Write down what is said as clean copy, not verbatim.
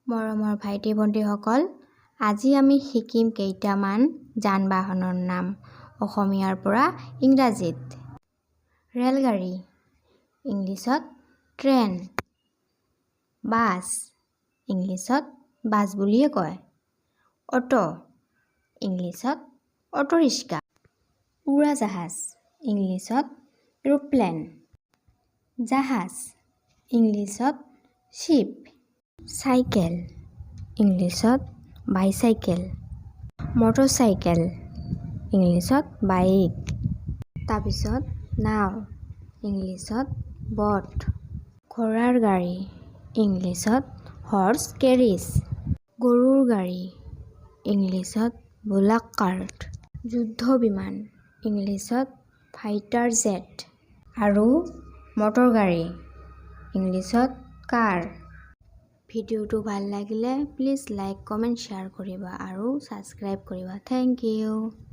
মৰমৰ ভাইটি ভণ্টিসকল, আজি আমি শিকিম কেইটামান যান-বাহনৰ নাম অসমীয়াৰ পৰা ইংৰাজীত। ৰেলগাড়ী, ইংলিছত ট্ৰেইন। বাছ, ইংলিছত বাছ বুলিয়ে কয়। অটো, ইংলিছত অটোৰিক্সা। উৰাজাহাজ, ইংলিছত এৰোপ্লেন। জাহাজ, ইংলিছত শ্বিপ। চাইকেল, ইংলিছত বাইচাইকেল। মটৰচাইকেল, ইংলিছত বাইক। তাৰপিছত নাও, ইংলিছত বট। ঘোঁৰাৰ গাড়ী, ইংলিছত হৰ্চ কেৰিজ। গৰুৰ গাড়ী, ইংলিছত বুলাক কাৰ্ট। যুদ্ধ বিমান, ইংলিছত ফাইটাৰ জেট। আৰু মটৰ গাড়ী, ইংলিছত কাৰ। ভিডিঅ'টো ভাল লাগিলে প্লিজ লাইক, কমেণ্ট, শ্বেয়াৰ কৰিবা আৰু ছাবস্ক্ৰাইব কৰিবা। Thank U.